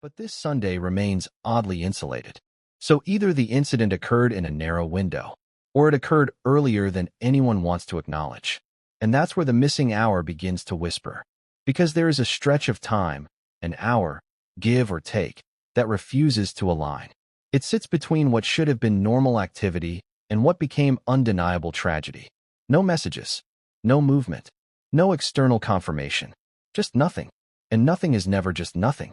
But this Sunday remains oddly insulated. So either the incident occurred in a narrow window, or it occurred earlier than anyone wants to acknowledge. And that's where the missing hour begins to whisper. Because there is a stretch of time, an hour, give or take, that refuses to align. It sits between what should have been normal activity and what became undeniable tragedy. No messages, no movement, no external confirmation, just nothing. And nothing is never just nothing.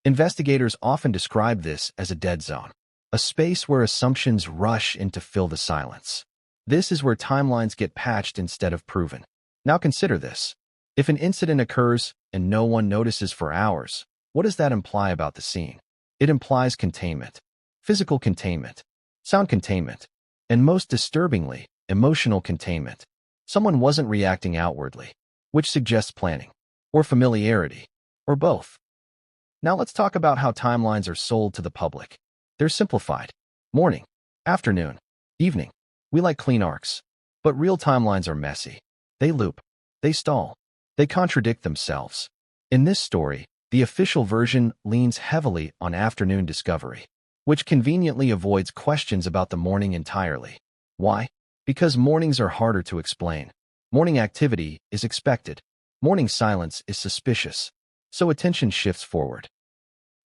Investigators often describe this as a dead zone, a space where assumptions rush in to fill the silence. This is where timelines get patched instead of proven. Now consider this. If an incident occurs and no one notices for hours, what does that imply about the scene? It implies containment, physical containment, sound containment, and most disturbingly, emotional containment. Someone wasn't reacting outwardly, which suggests planning, or familiarity, or both. Now let's talk about how timelines are sold to the public. They're simplified. Morning, afternoon, evening. We like clean arcs. But real timelines are messy. They loop. They stall. They contradict themselves. In this story, the official version leans heavily on afternoon discovery, which conveniently avoids questions about the morning entirely. Why? Because mornings are harder to explain. Morning activity is expected. Morning silence is suspicious. So attention shifts forward.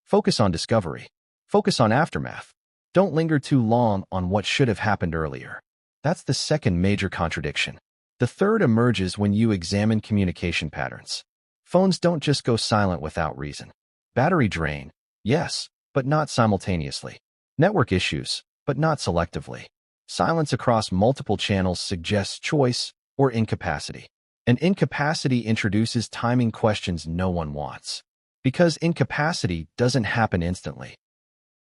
Focus on discovery. Focus on aftermath. Don't linger too long on what should have happened earlier. That's the second major contradiction. The third emerges when you examine communication patterns. Phones don't just go silent without reason. Battery drain, yes, but not simultaneously. Network issues, but not selectively. Silence across multiple channels suggests choice or incapacity. And incapacity introduces timing questions no one wants. Because incapacity doesn't happen instantly.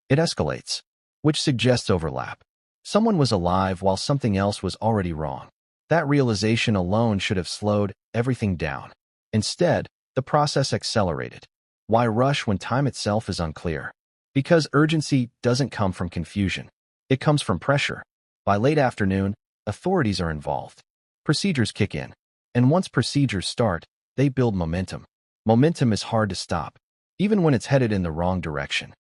It escalates, which suggests overlap. Someone was alive while something else was already wrong. That realization alone should have slowed everything down. Instead, the process accelerated. Why rush when time itself is unclear? Because urgency doesn't come from confusion. It comes from pressure. By late afternoon, authorities are involved. Procedures kick in. And once procedures start, they build momentum. Momentum is hard to stop, even when it's headed in the wrong direction.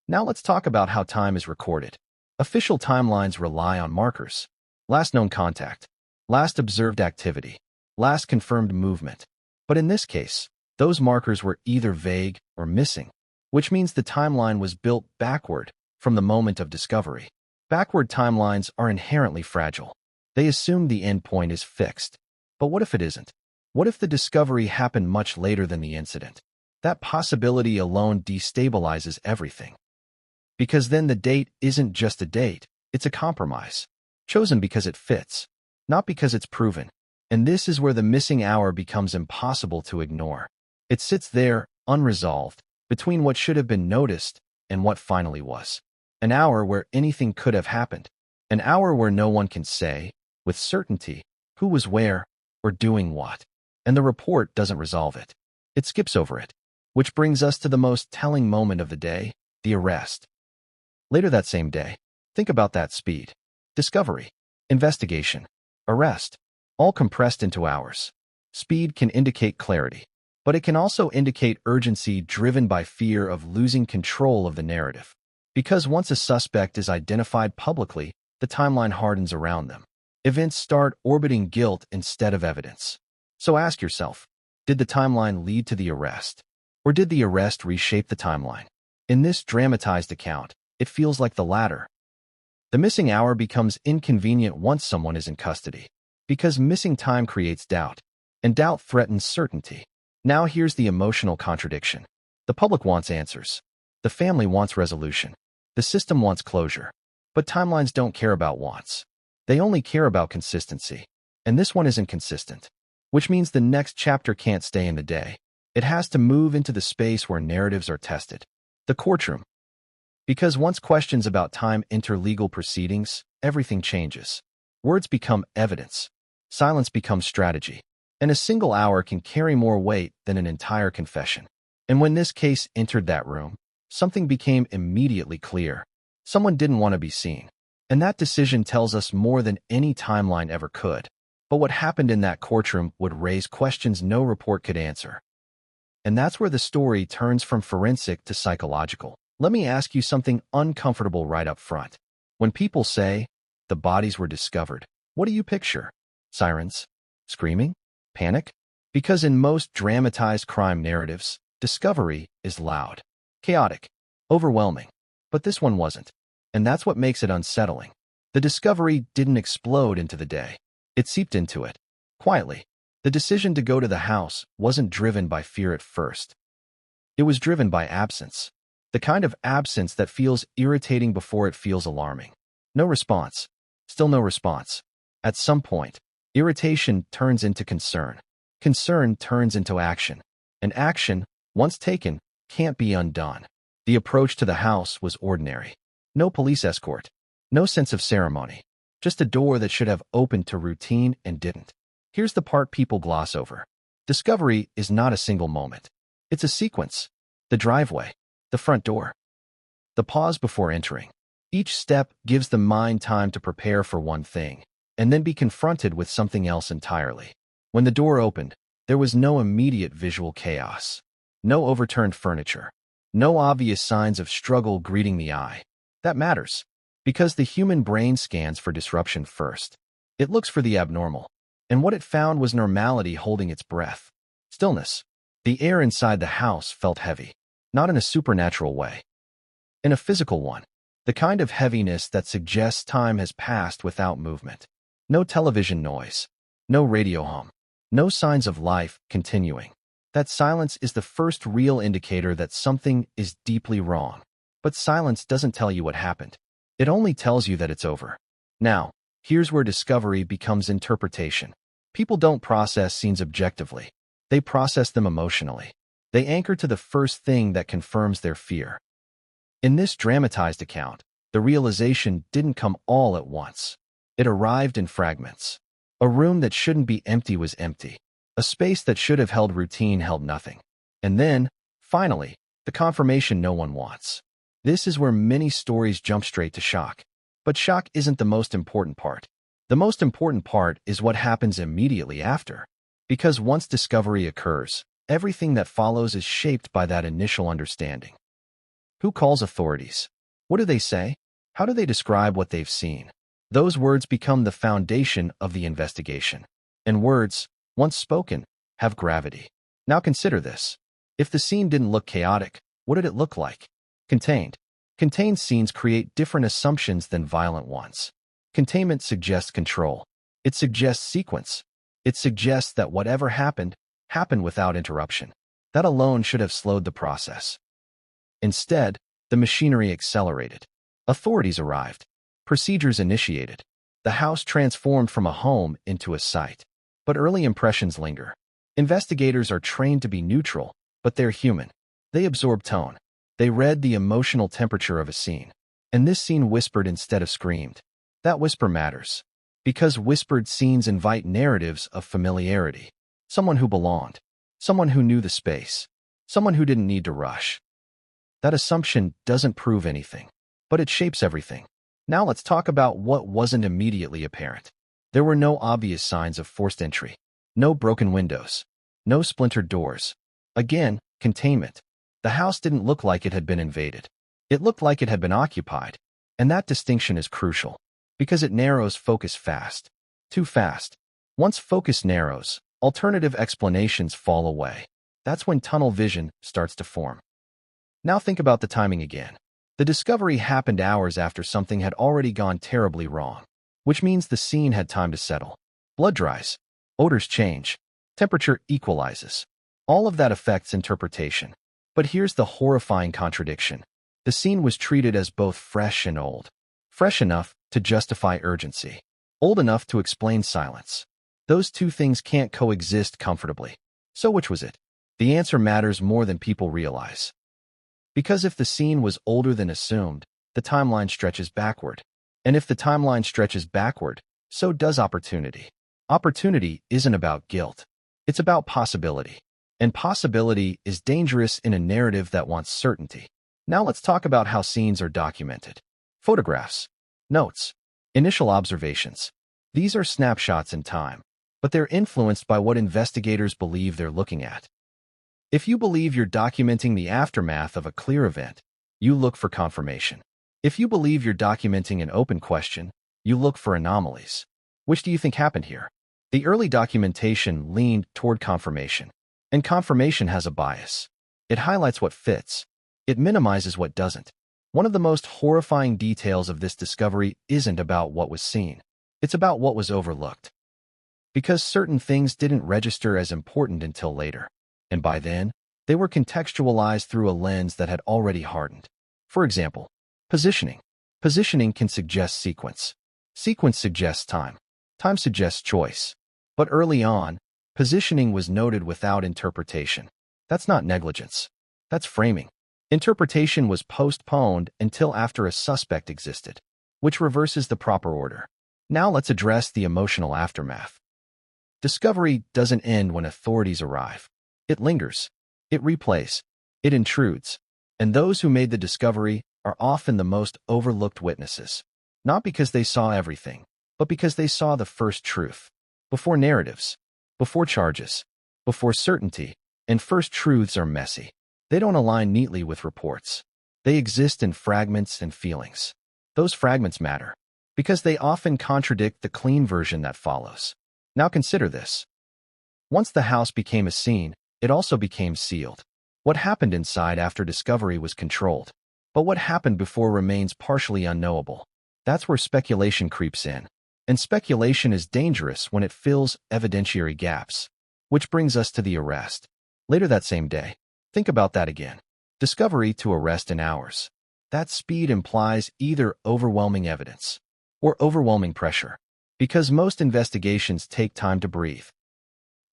Now let's talk about how time is recorded. Official timelines rely on markers. Last known contact, last observed activity, last confirmed movement. But in this case, those markers were either vague or missing, which means the timeline was built backward from the moment of discovery. Backward timelines are inherently fragile. They assume the endpoint is fixed. But what if it isn't? What if the discovery happened much later than the incident? That possibility alone destabilizes everything. Because then the date isn't just a date, it's a compromise. Chosen because it fits, not because it's proven. And this is where the missing hour becomes impossible to ignore. It sits there, unresolved, between what should have been noticed and what finally was. An hour where anything could have happened. An hour where no one can say, with certainty, who was where or doing what. And the report doesn't resolve it. It skips over it. Which brings us to the most telling moment of the day, the arrest. Later that same day, think about that speed. Discovery, investigation, arrest, all compressed into hours. Speed can indicate clarity, but it can also indicate urgency driven by fear of losing control of the narrative. Because once a suspect is identified publicly, the timeline hardens around them. Events start orbiting guilt instead of evidence. So ask yourself, did the timeline lead to the arrest? Or did the arrest reshape the timeline? In this dramatized account, it feels like the latter. The missing hour becomes inconvenient once someone is in custody. Because missing time creates doubt, and doubt threatens certainty. Now here's the emotional contradiction. The public wants answers. The family wants resolution. The system wants closure. But timelines don't care about wants. They only care about consistency. And this one isn't consistent. Which means the next chapter can't stay in the day. It has to move into the space where narratives are tested. The courtroom. Because once questions about time enter legal proceedings, everything changes. Words become evidence. Silence becomes strategy. And a single hour can carry more weight than an entire confession. And when this case entered that room, something became immediately clear. Someone didn't want to be seen. And that decision tells us more than any timeline ever could. But what happened in that courtroom would raise questions no report could answer. And that's where the story turns from forensic to psychological. Let me ask you something uncomfortable right up front. When people say the bodies were discovered, what do you picture? Sirens? Screaming? Panic? Because in most dramatized crime narratives, discovery is loud, chaotic, overwhelming. But this one wasn't. And that's what makes it unsettling. The discovery didn't explode into the day. It seeped into it, quietly. The decision to go to the house wasn't driven by fear at first. It was driven by absence. The kind of absence that feels irritating before it feels alarming. No response. Still no response. At some point, irritation turns into concern. Concern turns into action. And action, once taken, can't be undone. The approach to the house was ordinary. No police escort. No sense of ceremony. Just a door that should have opened to routine and didn't. Here's the part people gloss over. Discovery is not a single moment. It's a sequence. The driveway. The front door. The pause before entering. Each step gives the mind time to prepare for one thing, and then be confronted with something else entirely. When the door opened, there was no immediate visual chaos. No overturned furniture. No obvious signs of struggle greeting the eye. That matters, because the human brain scans for disruption first. It looks for the abnormal. And what it found was normality holding its breath. Stillness. The air inside the house felt heavy, not in a supernatural way. In a physical one. The kind of heaviness that suggests time has passed without movement. No television noise. No radio hum. No signs of life continuing. That silence is the first real indicator that something is deeply wrong. But silence doesn't tell you what happened. It only tells you that it's over. Now, here's where discovery becomes interpretation. People don't process scenes objectively. They process them emotionally. They anchor to the first thing that confirms their fear. In this dramatized account, the realization didn't come all at once. It arrived in fragments. A room that shouldn't be empty was empty. A space that should have held routine held nothing. And then, finally, the confirmation no one wants. This is where many stories jump straight to shock. But shock isn't the most important part. The most important part is what happens immediately after. Because once discovery occurs, everything that follows is shaped by that initial understanding. Who calls authorities? What do they say? How do they describe what they've seen? Those words become the foundation of the investigation. And words, once spoken, have gravity. Now consider this. If the scene didn't look chaotic, what did it look like? Contained. Contained scenes create different assumptions than violent ones. Containment suggests control. It suggests sequence. It suggests that whatever happened, happened without interruption. That alone should have slowed the process. Instead, the machinery accelerated. Authorities arrived. Procedures initiated. The house transformed from a home into a site. But early impressions linger. Investigators are trained to be neutral, but they're human. They absorb tone. They read the emotional temperature of a scene. And this scene whispered instead of screamed. That whisper matters. Because whispered scenes invite narratives of familiarity. Someone who belonged. Someone who knew the space. Someone who didn't need to rush. That assumption doesn't prove anything, but it shapes everything. Now let's talk about what wasn't immediately apparent. There were no obvious signs of forced entry. No broken windows. No splintered doors. Again, containment. The house didn't look like it had been invaded. It looked like it had been occupied. And that distinction is crucial, because it narrows focus fast. Too fast. Once focus narrows, alternative explanations fall away. That's when tunnel vision starts to form. Now think about the timing again. The discovery happened hours after something had already gone terribly wrong, which means the scene had time to settle. Blood dries. Odors change. Temperature equalizes. All of that affects interpretation. But here's the horrifying contradiction. The scene was treated as both fresh and old. Fresh enough to justify urgency. Old enough to explain silence. Those two things can't coexist comfortably. So which was it? The answer matters more than people realize. Because if the scene was older than assumed, the timeline stretches backward. And if the timeline stretches backward, so does opportunity. Opportunity isn't about guilt. It's about possibility. And possibility is dangerous in a narrative that wants certainty. Now let's talk about how scenes are documented. Photographs. Notes. Initial observations. These are snapshots in time, but they're influenced by what investigators believe they're looking at. If you believe you're documenting the aftermath of a clear event, you look for confirmation. If you believe you're documenting an open question, you look for anomalies. Which do you think happened here? The early documentation leaned toward confirmation, and confirmation has a bias. It highlights what fits. It minimizes what doesn't. One of the most horrifying details of this discovery isn't about what was seen. It's about what was overlooked. Because certain things didn't register as important until later, and by then, they were contextualized through a lens that had already hardened. For example, positioning. Positioning can suggest sequence. Sequence suggests time. Time suggests choice. But early on, positioning was noted without interpretation. That's not negligence. That's framing. Interpretation was postponed until after a suspect existed, which reverses the proper order. Now let's address the emotional aftermath. Discovery doesn't end when authorities arrive. It lingers. It replays. It intrudes. And those who made the discovery are often the most overlooked witnesses. Not because they saw everything, but because they saw the first truth. Before narratives, before charges, before certainty, and first truths are messy. They don't align neatly with reports. They exist in fragments and feelings. Those fragments matter, because they often contradict the clean version that follows. Now consider this. Once the house became a scene, it also became sealed. What happened inside after discovery was controlled. But what happened before remains partially unknowable. That's where speculation creeps in. And speculation is dangerous when it fills evidentiary gaps. Which brings us to the arrest. Later that same day. Think about that again. Discovery to arrest in hours. That speed implies either overwhelming evidence or overwhelming pressure, because most investigations take time to breathe.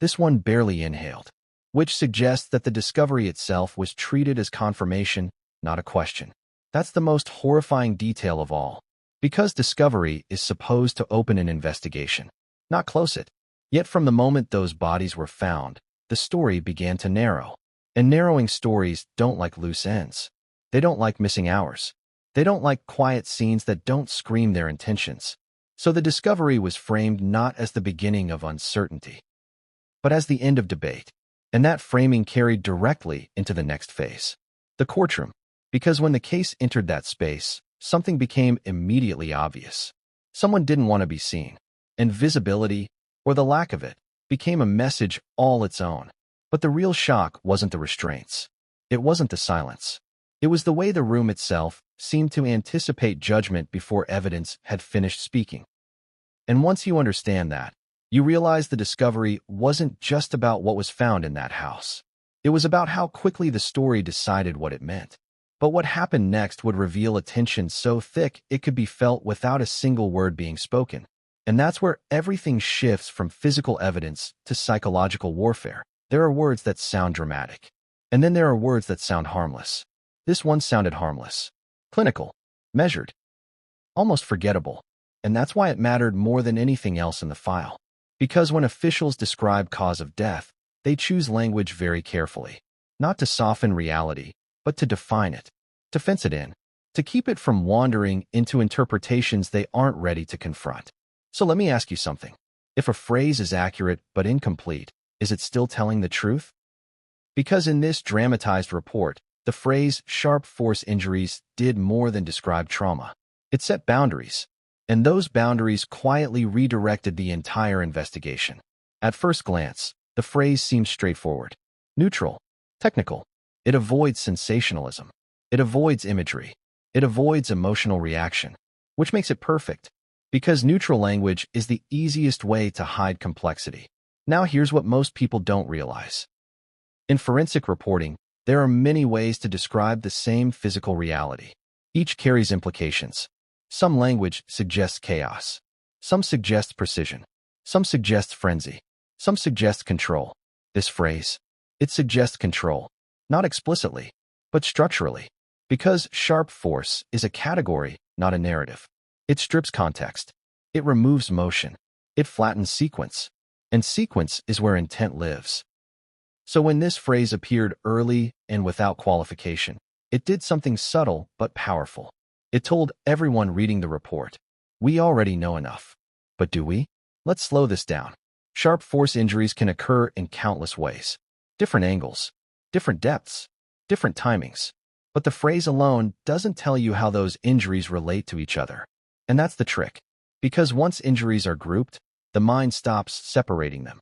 This one barely inhaled, which suggests that the discovery itself was treated as confirmation, not a question. That's the most horrifying detail of all, because discovery is supposed to open an investigation, not close it. Yet from the moment those bodies were found, the story began to narrow. And narrowing stories don't like loose ends. They don't like missing hours. They don't like quiet scenes that don't scream their intentions. So the discovery was framed not as the beginning of uncertainty, but as the end of debate. And that framing carried directly into the next phase, the courtroom. Because when the case entered that space, something became immediately obvious. Someone didn't want to be seen. And visibility, or the lack of it, became a message all its own. But the real shock wasn't the restraints. It wasn't the silence. It was the way the room itself seemed to anticipate judgment before evidence had finished speaking. And once you understand that, you realize the discovery wasn't just about what was found in that house. It was about how quickly the story decided what it meant. But what happened next would reveal a tension so thick it could be felt without a single word being spoken. And that's where everything shifts from physical evidence to psychological warfare. There are words that sound dramatic, and then there are words that sound harmless. This one sounded harmless, clinical, measured, almost forgettable, and that's why it mattered more than anything else in the file. Because when officials describe cause of death, they choose language very carefully, not to soften reality, but to define it, to fence it in, to keep it from wandering into interpretations they aren't ready to confront. So let me ask you something. If a phrase is accurate but incomplete, is it still telling the truth? Because in this dramatized report, the phrase sharp force injuries did more than describe trauma. It set boundaries, and those boundaries quietly redirected the entire investigation. At first glance, the phrase seems straightforward, neutral, technical. It avoids sensationalism. It avoids imagery. It avoids emotional reaction, which makes it perfect, because neutral language is the easiest way to hide complexity. Now here's what most people don't realize. In forensic reporting, there are many ways to describe the same physical reality. Each carries implications. Some language suggests chaos. Some suggests precision. Some suggests frenzy. Some suggests control. This phrase, it suggests control, not explicitly, but structurally, because sharp force is a category, not a narrative. It strips context. It removes motion. It flattens sequence. And sequence is where intent lives. So when this phrase appeared early and without qualification, it did something subtle but powerful. It told everyone reading the report, we already know enough. But do we? Let's slow this down. Sharp force injuries can occur in countless ways. Different angles, different depths, different timings. But the phrase alone doesn't tell you how those injuries relate to each other. And that's the trick. Because once injuries are grouped, the mind stops separating them.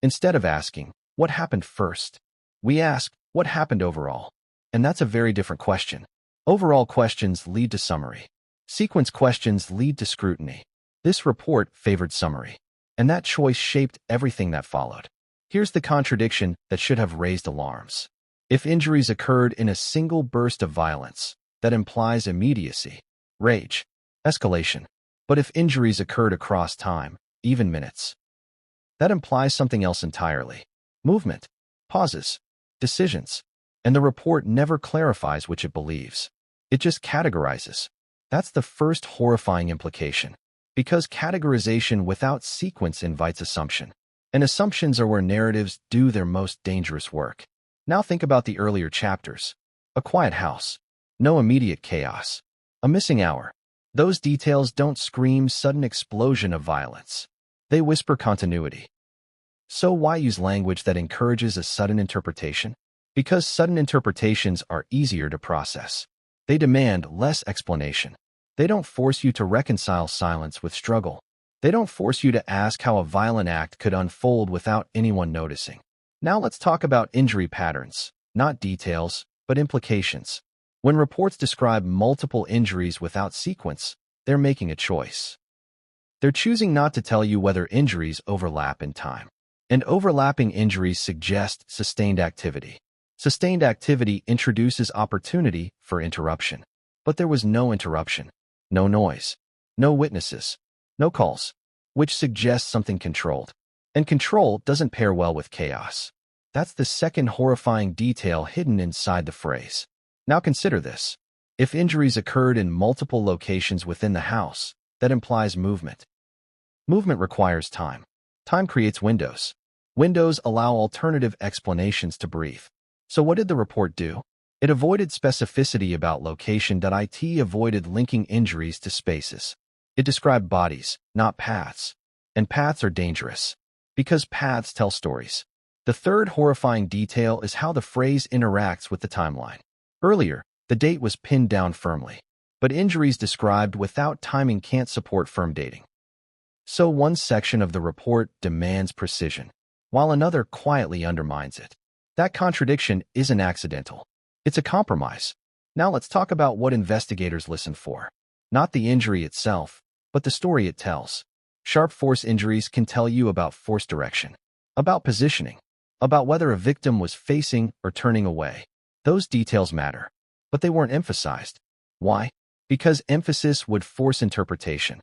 Instead of asking, what happened first? We ask, what happened overall? And that's a very different question. Overall questions lead to summary. Sequence questions lead to scrutiny. This report favored summary. And that choice shaped everything that followed. Here's the contradiction that should have raised alarms. If injuries occurred in a single burst of violence, that implies immediacy, rage, escalation. But if injuries occurred across time, even minutes, that implies something else entirely. Movement, pauses, decisions. And the report never clarifies which it believes. It just categorizes. That's the first horrifying implication. Because categorization without sequence invites assumption. And assumptions are where narratives do their most dangerous work. Now think about the earlier chapters. A quiet house. No immediate chaos. A missing hour. Those details don't scream sudden explosion of violence. They whisper continuity. So why use language that encourages a sudden interpretation? Because sudden interpretations are easier to process. They demand less explanation. They don't force you to reconcile silence with struggle. They don't force you to ask how a violent act could unfold without anyone noticing. Now let's talk about injury patterns, not details, but implications. When reports describe multiple injuries without sequence, they're making a choice. They're choosing not to tell you whether injuries overlap in time. And overlapping injuries suggest sustained activity. Sustained activity introduces opportunity for interruption. But there was no interruption, no noise, no witnesses, no calls, which suggests something controlled. And control doesn't pair well with chaos. That's the second horrifying detail hidden inside the phrase. Now consider this. If injuries occurred in multiple locations within the house, that implies movement. Movement requires time. Time creates windows. Windows allow alternative explanations to breathe. So what did the report do? It avoided specificity about location. It avoided linking injuries to spaces. It described bodies, not paths. And paths are dangerous. Because paths tell stories. The third horrifying detail is how the phrase interacts with the timeline. Earlier, the date was pinned down firmly. But injuries described without timing can't support firm dating. So one section of the report demands precision, while another quietly undermines it. That contradiction isn't accidental. It's a compromise. Now let's talk about what investigators listen for. Not the injury itself, but the story it tells. Sharp force injuries can tell you about force direction, about positioning, about whether a victim was facing or turning away. Those details matter, but they weren't emphasized. Why? Because emphasis would force interpretation.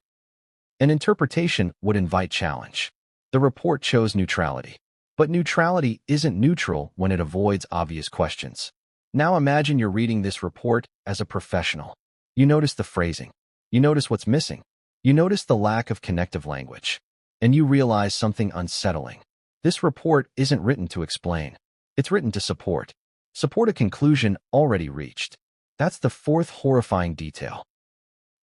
And interpretation would invite challenge. The report chose neutrality. But neutrality isn't neutral when it avoids obvious questions. Now imagine you're reading this report as a professional. You notice the phrasing. You notice what's missing. You notice the lack of connective language. And you realize something unsettling. This report isn't written to explain. It's written to support. Support a conclusion already reached. That's the fourth horrifying detail.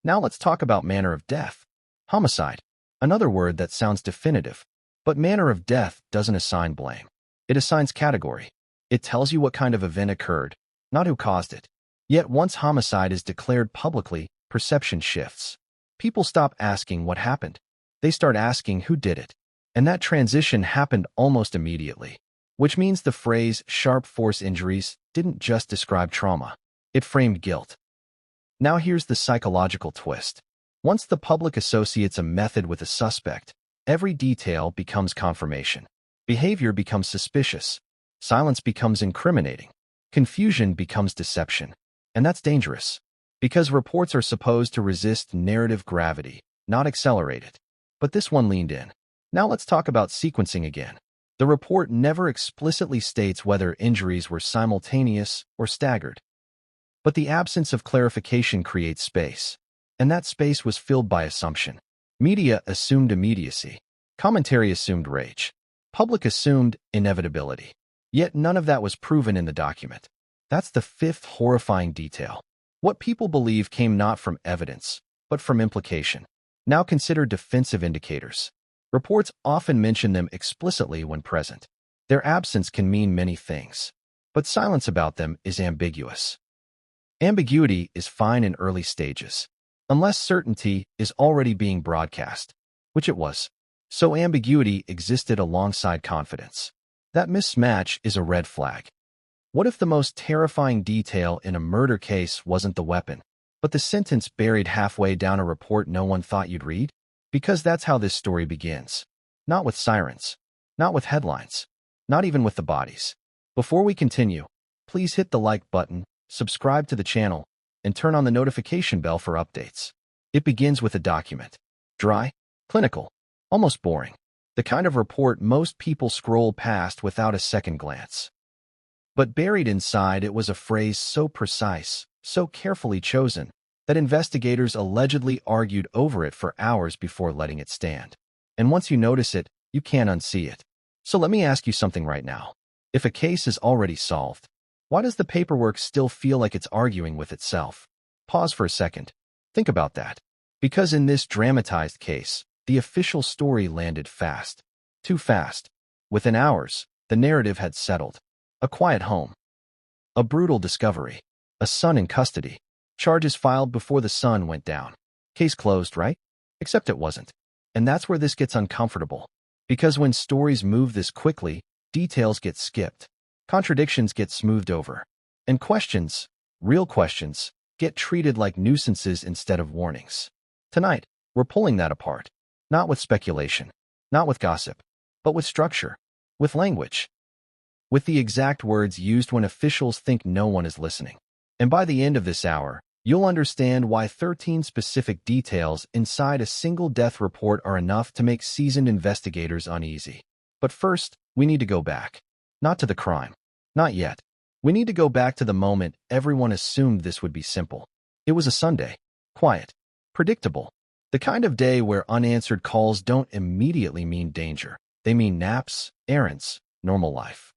Now let's talk about manner of death. Homicide. Another word that sounds definitive. But manner of death doesn't assign blame. It assigns category. It tells you what kind of event occurred, not who caused it. Yet once homicide is declared publicly, perception shifts. People stop asking what happened. They start asking who did it. And that transition happened almost immediately. Which means the phrase sharp force injuries didn't just describe trauma. It framed guilt. Now here's the psychological twist. Once the public associates a method with a suspect, every detail becomes confirmation. Behavior becomes suspicious. Silence becomes incriminating. Confusion becomes deception. And that's dangerous. Because reports are supposed to resist narrative gravity, not accelerate it. But this one leaned in. Now let's talk about sequencing again. The report never explicitly states whether injuries were simultaneous or staggered. But the absence of clarification creates space. And that space was filled by assumption. Media assumed immediacy. Commentary assumed rage. Public assumed inevitability. Yet none of that was proven in the document. That's the fifth horrifying detail. What people believe came not from evidence, but from implication. Now consider defensive indicators. Reports often mention them explicitly when present. Their absence can mean many things. but silence about them is ambiguous. Ambiguity is fine in early stages, unless certainty is already being broadcast, which it was. So ambiguity existed alongside confidence. That mismatch is a red flag. What if the most terrifying detail in a murder case wasn't the weapon, but the sentence buried halfway down a report no one thought you'd read? Because that's how this story begins. Not with sirens, not with headlines, not even with the bodies. Before we continue, please hit the like button, subscribe to the channel, and turn on the notification bell for updates. It begins with a document. Dry, clinical, almost boring. The kind of report most people scroll past without a second glance. But buried inside it was a phrase so precise, so carefully chosen, that investigators allegedly argued over it for hours before letting it stand. And once you notice it, you can't unsee it. So let me ask you something right now. If a case is already solved, why does the paperwork still feel like it's arguing with itself? Pause for a second. Think about that. Because in this dramatized case, the official story landed fast. Too fast. Within hours, the narrative had settled. A quiet home. A brutal discovery. A son in custody. Charges filed before the son went down. Case closed, right? Except it wasn't. And that's where this gets uncomfortable. Because when stories move this quickly, details get skipped. Contradictions get smoothed over. And questions, real questions, get treated like nuisances instead of warnings. Tonight, we're pulling that apart. Not with speculation, not with gossip, but with structure, with language, with the exact words used when officials think no one is listening. And by the end of this hour, you'll understand why 13 specific details inside a single death report are enough to make seasoned investigators uneasy. But first, we need to go back. Not to the crime. Not yet. We need to go back to the moment everyone assumed this would be simple. It was a Sunday. Quiet. Predictable. The kind of day where unanswered calls don't immediately mean danger. They mean naps, errands, normal life.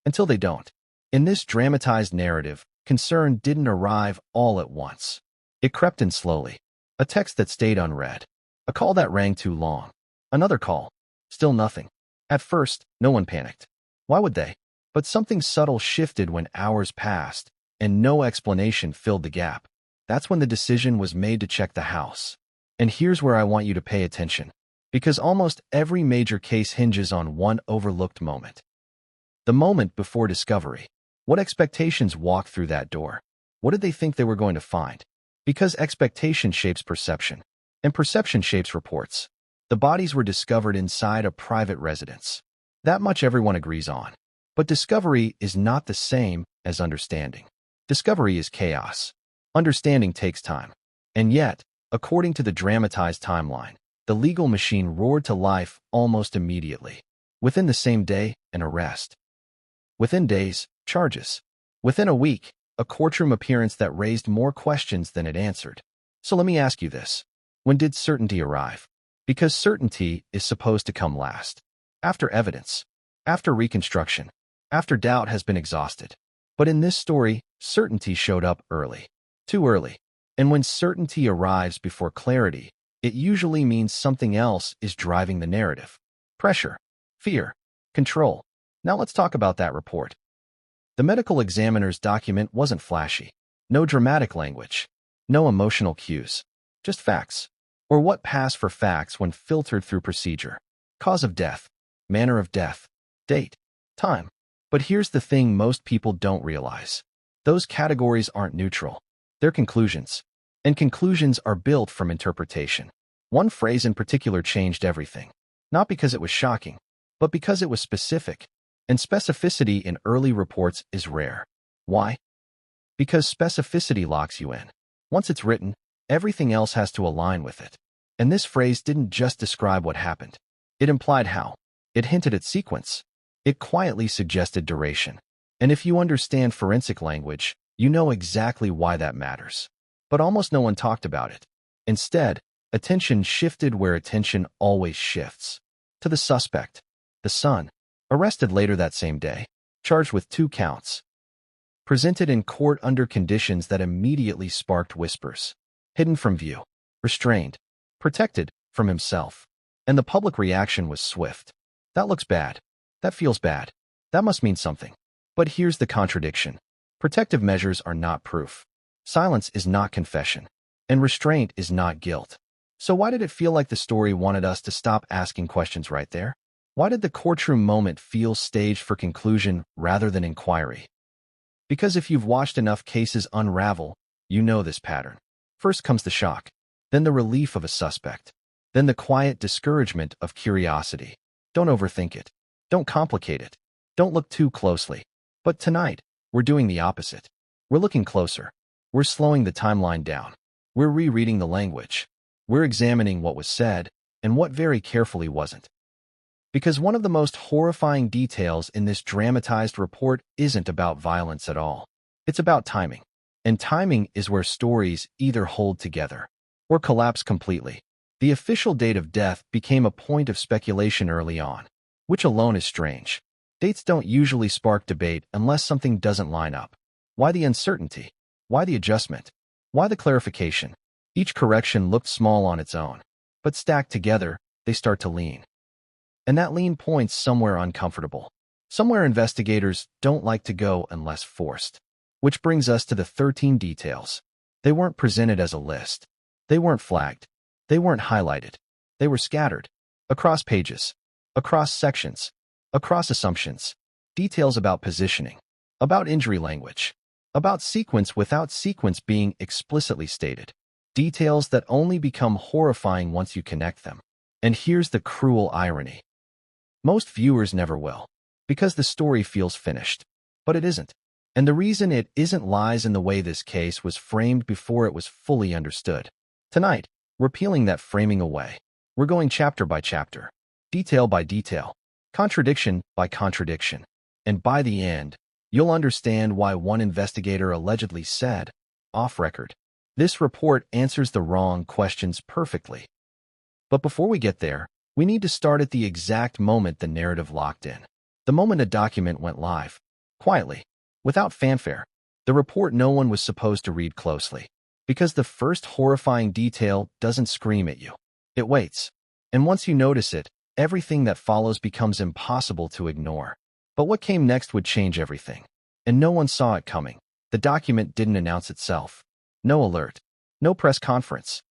Until they don't. In this dramatized narrative, concern didn't arrive all at once. It crept in slowly. A text that stayed unread. A call that rang too long. Another call. Still nothing. At first, no one panicked. Why would they? But something subtle shifted when hours passed, and no explanation filled the gap. That's when the decision was made to check the house. And here's where I want you to pay attention, because almost every major case hinges on one overlooked moment. The moment before discovery. What expectations walked through that door? What did they think they were going to find? Because expectation shapes perception, and perception shapes reports. The bodies were discovered inside a private residence. That much everyone agrees on. But discovery is not the same as understanding. Discovery is chaos. Understanding takes time. And yet, according to the dramatized timeline, the legal machine roared to life almost immediately. Within the same day, an arrest. Within days, charges. Within a week, a courtroom appearance that raised more questions than it answered. So let me ask you this. When did certainty arrive? Because certainty is supposed to come last. After evidence. After reconstruction. After doubt has been exhausted. But in this story, certainty showed up early. Too early. And when certainty arrives before clarity, it usually means something else is driving the narrative. Pressure. Fear. Control. Now let's talk about that report. The medical examiner's document wasn't flashy. No dramatic language. No emotional cues. Just facts. Or what pass for facts when filtered through procedure. Cause of death. Manner of death. Date. Time. But here's the thing most people don't realize. Those categories aren't neutral. They're conclusions. And conclusions are built from interpretation. One phrase in particular changed everything. Not because it was shocking, but because it was specific. And specificity in early reports is rare. Why? Because specificity locks you in. Once it's written, everything else has to align with it. And this phrase didn't just describe what happened. It implied how. It hinted at sequence. It quietly suggested duration. And if you understand forensic language, you know exactly why that matters. But almost no one talked about it. Instead, attention shifted where attention always shifts. To the suspect, the son, arrested later that same day, charged with 2 counts. Presented in court under conditions that immediately sparked whispers. Hidden from view. Restrained. Protected from himself. And the public reaction was swift. That looks bad. That feels bad. That must mean something. But here's the contradiction. Protective measures are not proof. Silence is not confession. And restraint is not guilt. So why did it feel like the story wanted us to stop asking questions right there? Why did the courtroom moment feel staged for conclusion rather than inquiry? Because if you've watched enough cases unravel, you know this pattern. First comes the shock, then the relief of a suspect, then the quiet discouragement of curiosity. Don't overthink it. Don't complicate it. Don't look too closely. But tonight, we're doing the opposite. We're looking closer. We're slowing the timeline down. We're rereading the language. We're examining what was said and what very carefully wasn't. Because one of the most horrifying details in this dramatized report isn't about violence at all. It's about timing. And timing is where stories either hold together or collapse completely. The official date of death became a point of speculation early on, which alone is strange. Dates don't usually spark debate unless something doesn't line up. Why the uncertainty? Why the adjustment? Why the clarification? Each correction looked small on its own, but stacked together, they start to lean. And that lean points somewhere uncomfortable. Somewhere investigators don't like to go unless forced. Which brings us to the 13 details. They weren't presented as a list. They weren't flagged. They weren't highlighted. They were scattered. Across pages. Across sections. Across assumptions. Details about positioning. About injury language. About sequence without sequence being explicitly stated. Details that only become horrifying once you connect them. And here's the cruel irony. Most viewers never will, because the story feels finished. But it isn't. And the reason it isn't lies in the way this case was framed before it was fully understood. Tonight, we're peeling that framing away. We're going chapter by chapter, detail by detail, contradiction by contradiction. And by the end, you'll understand why one investigator allegedly said, off record, this report answers the wrong questions perfectly. But before we get there, we need to start at the exact moment the narrative locked in. The moment a document went live. Quietly. Without fanfare. The report no one was supposed to read closely. Because the first horrifying detail doesn't scream at you. It waits. And once you notice it, everything that follows becomes impossible to ignore. But what came next would change everything. And no one saw it coming. The document didn't announce itself. No alert. No press conference.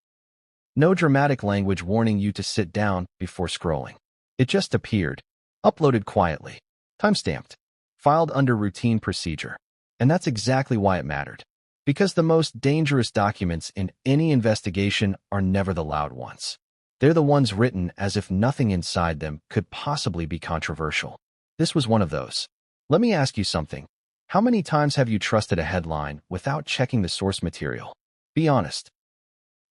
No dramatic language warning you to sit down before scrolling. It just appeared, uploaded quietly, timestamped, filed under routine procedure. And that's exactly why it mattered. Because the most dangerous documents in any investigation are never the loud ones. They're the ones written as if nothing inside them could possibly be controversial. This was one of those. Let me ask you something. How many times have you trusted a headline without checking the source material? Be honest.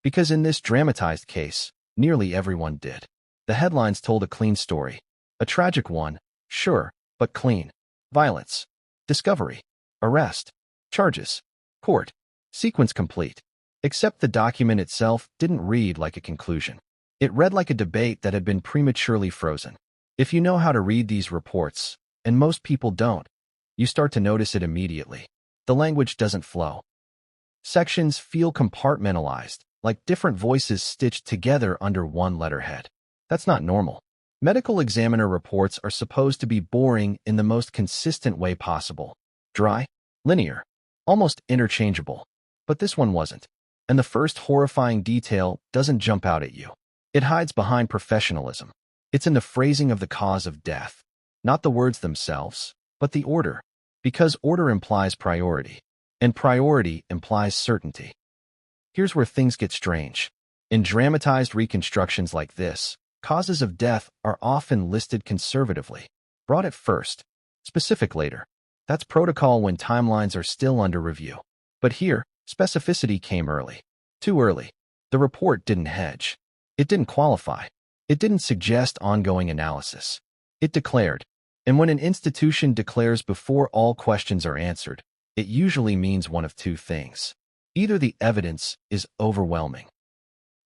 Because in this dramatized case, nearly everyone did. The headlines told a clean story. A tragic one, sure, but clean. Violence. Discovery. Arrest. Charges. Court. Sequence complete. Except the document itself didn't read like a conclusion. It read like a debate that had been prematurely frozen. If you know how to read these reports, and most people don't, you start to notice it immediately. The language doesn't flow. Sections feel compartmentalized, like different voices stitched together under one letterhead. That's not normal. Medical examiner reports are supposed to be boring in the most consistent way possible. Dry, linear, almost interchangeable. But this one wasn't. And the first horrifying detail doesn't jump out at you. It hides behind professionalism. It's in the phrasing of the cause of death. Not the words themselves, but the order. Because order implies priority. And priority implies certainty. Here's where things get strange. In dramatized reconstructions like this, causes of death are often listed conservatively. Brought at first, specific later. That's protocol when timelines are still under review. But here, specificity came early. Too early. The report didn't hedge. It didn't qualify. It didn't suggest ongoing analysis. It declared. And when an institution declares before all questions are answered, it usually means one of two things. Either the evidence is overwhelming,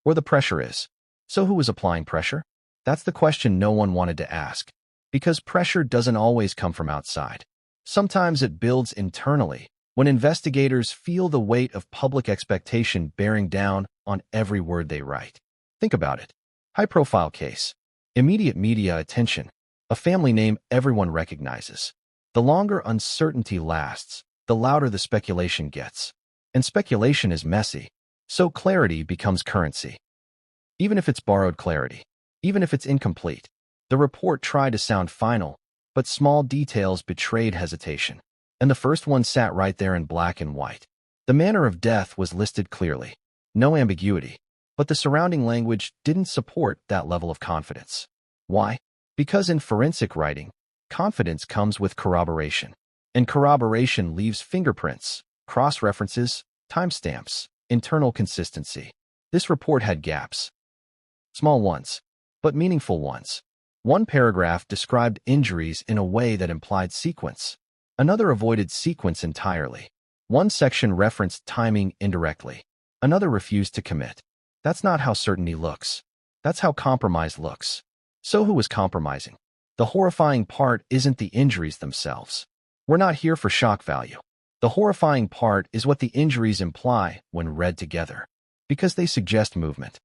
or the pressure is. So who was applying pressure? That's the question no one wanted to ask. Because pressure doesn't always come from outside. Sometimes it builds internally, when investigators feel the weight of public expectation bearing down on every word they write. Think about it. High-profile case. Immediate media attention. A family name everyone recognizes. The longer uncertainty lasts, the louder the speculation gets. And speculation is messy, so clarity becomes currency. Even if it's borrowed clarity, even if it's incomplete, the report tried to sound final, but small details betrayed hesitation. And the first one sat right there in black and white. The manner of death was listed clearly. No ambiguity. But the surrounding language didn't support that level of confidence. Why? Because in forensic writing, confidence comes with corroboration. And corroboration leaves fingerprints, cross-references, timestamps, internal consistency. This report had gaps. Small ones, but meaningful ones. One paragraph described injuries in a way that implied sequence. Another avoided sequence entirely. One section referenced timing indirectly. Another refused to commit. That's not how certainty looks. That's how compromise looks. So who was compromising? The horrifying part isn't the injuries themselves. We're not here for shock value. The horrifying part is what the injuries imply when read together, because they suggest movement.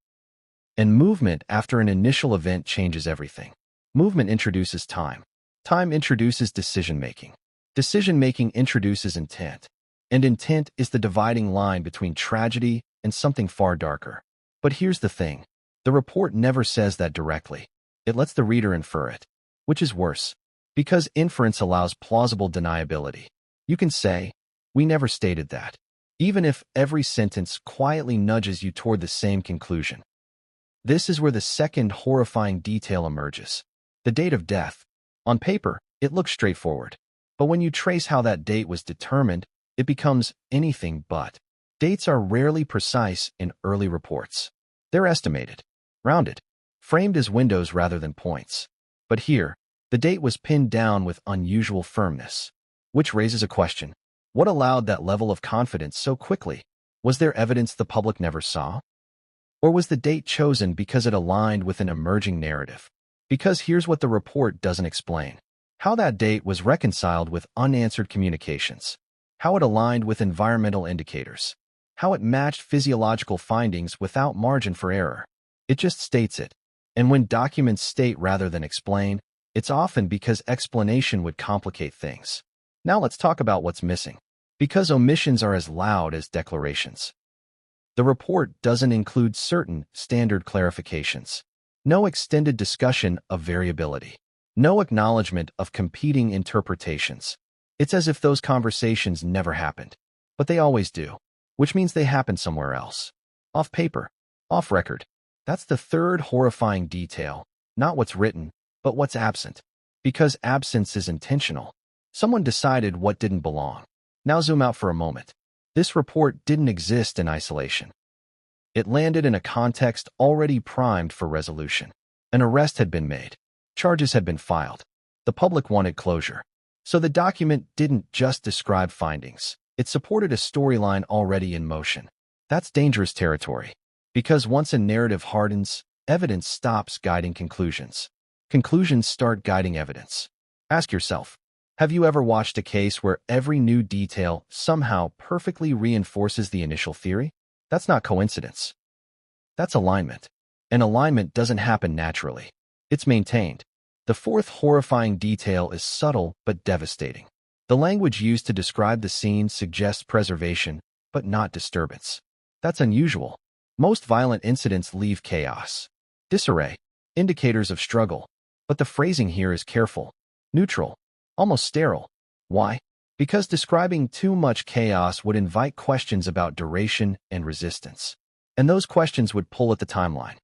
And movement after an initial event changes everything. Movement introduces time. Time introduces decision-making. Decision-making introduces intent. And intent is the dividing line between tragedy and something far darker. But here's the thing. The report never says that directly. It lets the reader infer it, which is worse, because inference allows plausible deniability. You can say, "We never stated that," even if every sentence quietly nudges you toward the same conclusion. This is where the second horrifying detail emerges. The date of death. On paper, it looks straightforward. But when you trace how that date was determined, it becomes anything but. Dates are rarely precise in early reports. They're estimated, rounded, framed as windows rather than points. But here, the date was pinned down with unusual firmness. Which raises a question. What allowed that level of confidence so quickly? Was there evidence the public never saw? Or was the date chosen because it aligned with an emerging narrative? Because here's what the report doesn't explain. How that date was reconciled with unanswered communications. How it aligned with environmental indicators. How it matched physiological findings without margin for error. It just states it. And when documents state rather than explain, it's often because explanation would complicate things. Now let's talk about what's missing. Because omissions are as loud as declarations. The report doesn't include certain standard clarifications. No extended discussion of variability. No acknowledgement of competing interpretations. It's as if those conversations never happened. But they always do. Which means they happen somewhere else. Off paper. Off record. That's the third horrifying detail. Not what's written, but what's absent. Because absence is intentional. Someone decided what didn't belong. Now zoom out for a moment. This report didn't exist in isolation. It landed in a context already primed for resolution. An arrest had been made. Charges had been filed. The public wanted closure. So the document didn't just describe findings. It supported a storyline already in motion. That's dangerous territory. Because once a narrative hardens, evidence stops guiding conclusions. Conclusions start guiding evidence. Ask yourself, have you ever watched a case where every new detail somehow perfectly reinforces the initial theory? That's not coincidence. That's alignment. And alignment doesn't happen naturally. It's maintained. The fourth horrifying detail is subtle but devastating. The language used to describe the scene suggests preservation, but not disturbance. That's unusual. Most violent incidents leave chaos, disarray, indicators of struggle. But the phrasing here is careful, neutral, almost sterile. Why? Because describing too much chaos would invite questions about duration and resistance. And those questions would pull at the timeline.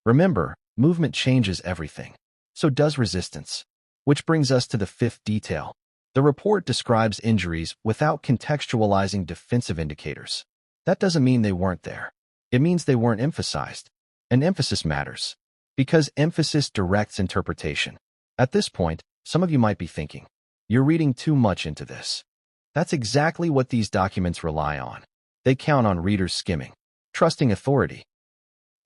Remember, movement changes everything. So does resistance. Which brings us to the fifth detail. The report describes injuries without contextualizing defensive indicators. That doesn't mean they weren't there. It means they weren't emphasized. And emphasis matters. Because emphasis directs interpretation. At this point, some of you might be thinking, you're reading too much into this. That's exactly what these documents rely on. They count on readers skimming, trusting authority,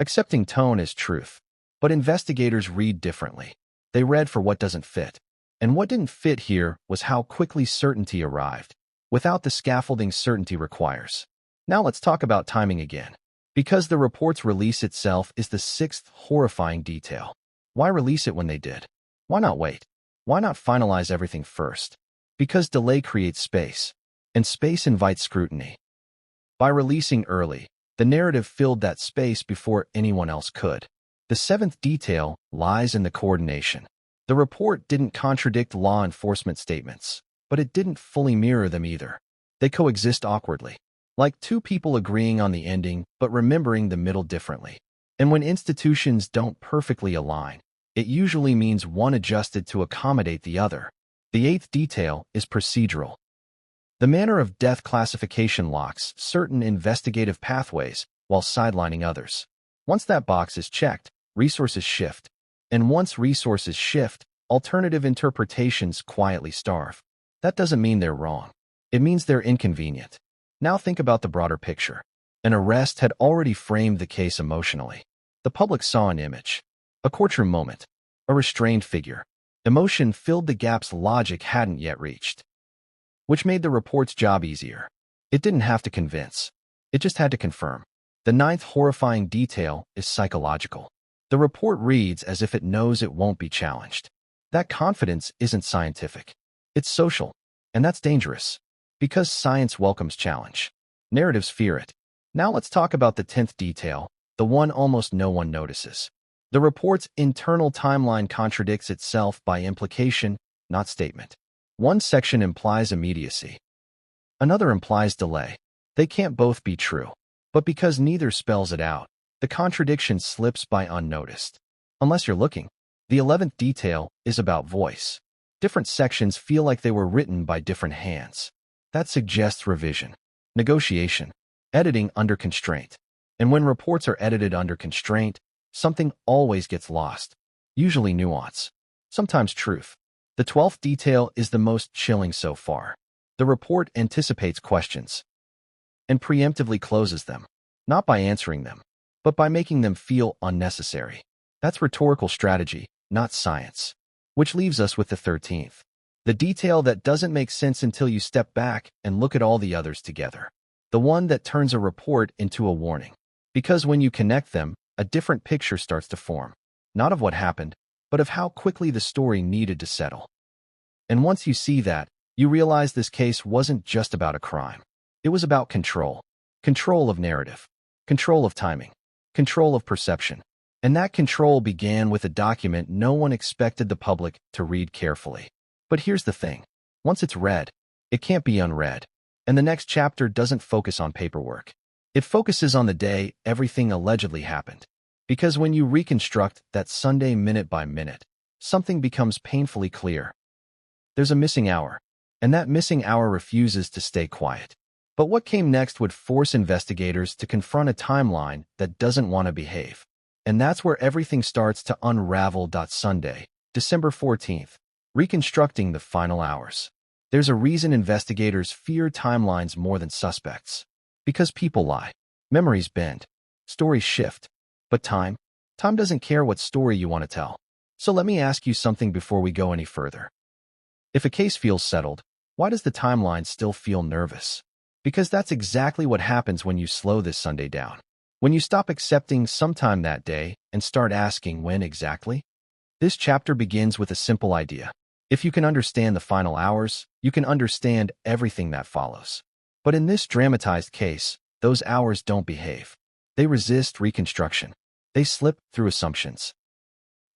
accepting tone as truth. But investigators read differently. They read for what doesn't fit. And what didn't fit here was how quickly certainty arrived, without the scaffolding certainty requires. Now let's talk about timing again. Because the report's release itself is the sixth horrifying detail. Why release it when they did? Why not wait? Why not finalize everything first? Because delay creates space, and space invites scrutiny. By releasing early, the narrative filled that space before anyone else could. The seventh detail lies in the coordination. The report didn't contradict law enforcement statements, but it didn't fully mirror them either. They coexist awkwardly, like two people agreeing on the ending but remembering the middle differently. And when institutions don't perfectly align, it usually means one adjusted to accommodate the other. The eighth detail is procedural. The manner of death classification locks certain investigative pathways while sidelining others. Once that box is checked, resources shift. And once resources shift, alternative interpretations quietly starve. That doesn't mean they're wrong. It means they're inconvenient. Now think about the broader picture. An arrest had already framed the case emotionally. The public saw an image, a courtroom moment, a restrained figure. Emotion filled the gaps logic hadn't yet reached, which made the report's job easier. It didn't have to convince. It just had to confirm. The ninth horrifying detail is psychological. The report reads as if it knows it won't be challenged. That confidence isn't scientific. It's social, and that's dangerous. Because science welcomes challenge, narratives fear it. Now let's talk about the 10th detail, the one almost no one notices. The report's internal timeline contradicts itself by implication, not statement. One section implies immediacy. Another implies delay. They can't both be true. But because neither spells it out, the contradiction slips by unnoticed. Unless you're looking. The 11th detail is about voice. Different sections feel like they were written by different hands. That suggests revision, negotiation, editing under constraint. And when reports are edited under constraint, something always gets lost. Usually nuance. Sometimes truth. The 12th detail is the most chilling so far. The report anticipates questions and preemptively closes them, not by answering them, but by making them feel unnecessary. That's rhetorical strategy, not science. Which leaves us with the 13th. The detail that doesn't make sense until you step back and look at all the others together. The one that turns a report into a warning. Because when you connect them, a different picture starts to form. Not of what happened, but of how quickly the story needed to settle. And once you see that, you realize this case wasn't just about a crime. It was about control. Control of narrative. Control of timing. Control of perception. And that control began with a document no one expected the public to read carefully. But here's the thing. Once it's read, it can't be unread. And the next chapter doesn't focus on paperwork. It focuses on the day everything allegedly happened. Because when you reconstruct that Sunday minute by minute, something becomes painfully clear. There's a missing hour, and that missing hour refuses to stay quiet. But what came next would force investigators to confront a timeline that doesn't want to behave. And that's where everything starts to unravel. Sunday, December 14th, reconstructing the final hours. There's a reason investigators fear timelines more than suspects. Because people lie. Memories bend. Stories shift. But time doesn't care what story you want to tell. So let me ask you something before we go any further. If a case feels settled, why does the timeline still feel nervous? Because that's exactly what happens when you slow this Sunday down. When you stop accepting sometime that day and start asking when exactly. This chapter begins with a simple idea. If you can understand the final hours, you can understand everything that follows. But in this dramatized case, those hours don't behave. They resist reconstruction. They slip through assumptions.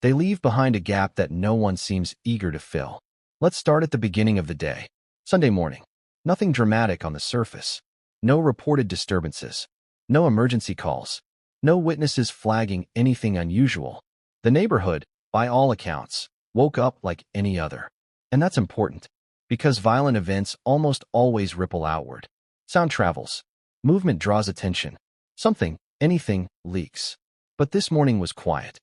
They leave behind a gap that no one seems eager to fill. Let's start at the beginning of the day. Sunday morning. Nothing dramatic on the surface. No reported disturbances. No emergency calls. No witnesses flagging anything unusual. The neighborhood, by all accounts, woke up like any other. And that's important, because violent events almost always ripple outward. Sound travels. Movement draws attention. Something, anything, leaks. But this morning was quiet.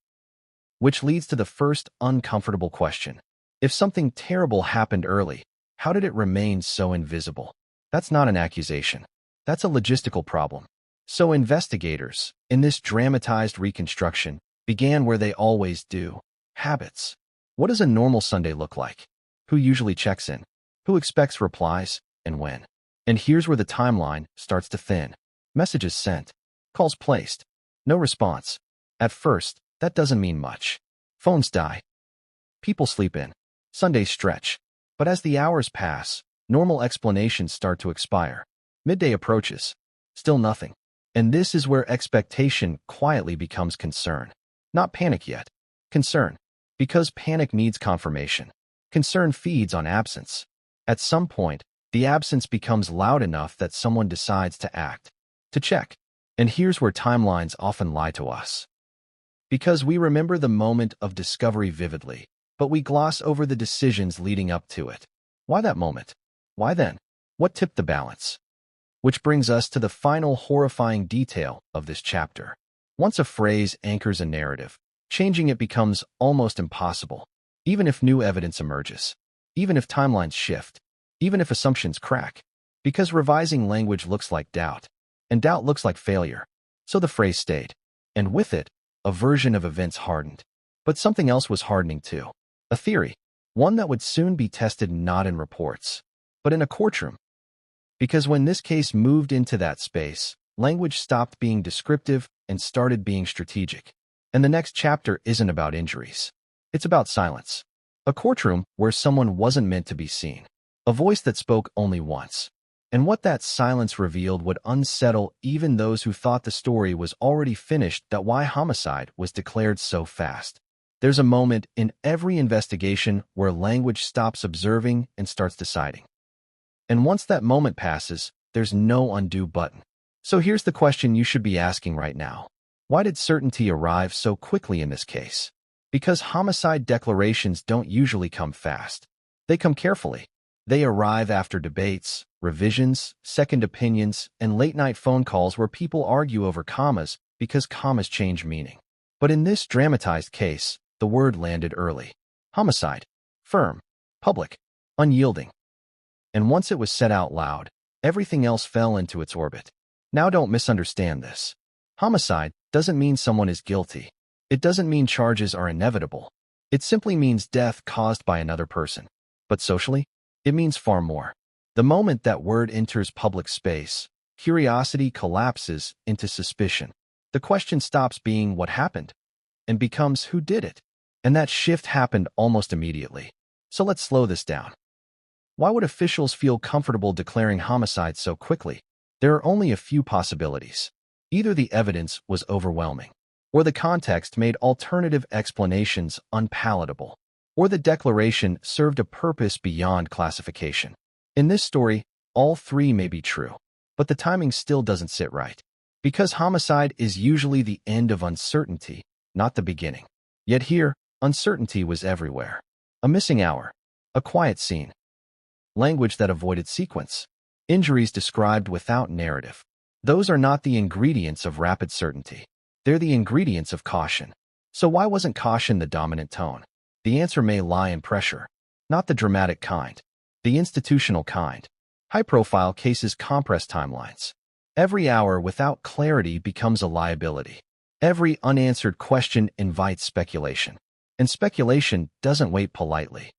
Which leads to the first uncomfortable question. If something terrible happened early, how did it remain so invisible? That's not an accusation. That's a logistical problem. So investigators, in this dramatized reconstruction, began where they always do. Habits. What does a normal Sunday look like? Who usually checks in? Who expects replies? And when? And here's where the timeline starts to thin. Messages sent. Calls placed. No response. At first, that doesn't mean much. Phones die. People sleep in. Sundays stretch. But as the hours pass, normal explanations start to expire. Midday approaches. Still nothing. And this is where expectation quietly becomes concern. Not panic yet. Concern. Because panic needs confirmation. Concern feeds on absence. At some point, the absence becomes loud enough that someone decides to act. To check. And here's where timelines often lie to us. Because we remember the moment of discovery vividly, but we gloss over the decisions leading up to it. Why that moment? Why then? What tipped the balance? Which brings us to the final horrifying detail of this chapter. Once a phrase anchors a narrative, changing it becomes almost impossible, even if new evidence emerges, even if timelines shift, even if assumptions crack, because revising language looks like doubt, and doubt looks like failure. So the phrase stayed, and with it, a version of events hardened. But something else was hardening too. A theory, one that would soon be tested not in reports, but in a courtroom. Because when this case moved into that space, language stopped being descriptive and started being strategic. And the next chapter isn't about injuries. It's about silence. A courtroom where someone wasn't meant to be seen. A voice that spoke only once. And what that silence revealed would unsettle even those who thought the story was already finished. That why homicide was declared so fast. There's a moment in every investigation where language stops observing and starts deciding. And once that moment passes, there's no undo button. So here's the question you should be asking right now. Why did certainty arrive so quickly in this case? Because homicide declarations don't usually come fast. They come carefully. They arrive after debates, revisions, second opinions, and late-night phone calls where people argue over commas because commas change meaning. But in this dramatized case, the word landed early. Homicide. Firm. Public. Unyielding. And once it was said out loud, everything else fell into its orbit. Now don't misunderstand this. Homicide doesn't mean someone is guilty. It doesn't mean charges are inevitable. It simply means death caused by another person. But socially, it means far more. The moment that word enters public space, curiosity collapses into suspicion. The question stops being what happened and becomes who did it. And that shift happened almost immediately. So let's slow this down. Why would officials feel comfortable declaring homicide so quickly? There are only a few possibilities. Either the evidence was overwhelming, or the context made alternative explanations unpalatable, or the declaration served a purpose beyond classification. In this story, all three may be true, but the timing still doesn't sit right. Because homicide is usually the end of uncertainty, not the beginning. Yet here, uncertainty was everywhere. A missing hour. A quiet scene. Language that avoided sequence. Injuries described without narrative. Those are not the ingredients of rapid certainty. They're the ingredients of caution. So why wasn't caution the dominant tone? The answer may lie in pressure. Not the dramatic kind. The institutional kind. High-profile cases compress timelines. Every hour without clarity becomes a liability. Every unanswered question invites speculation. And speculation doesn't wait politely.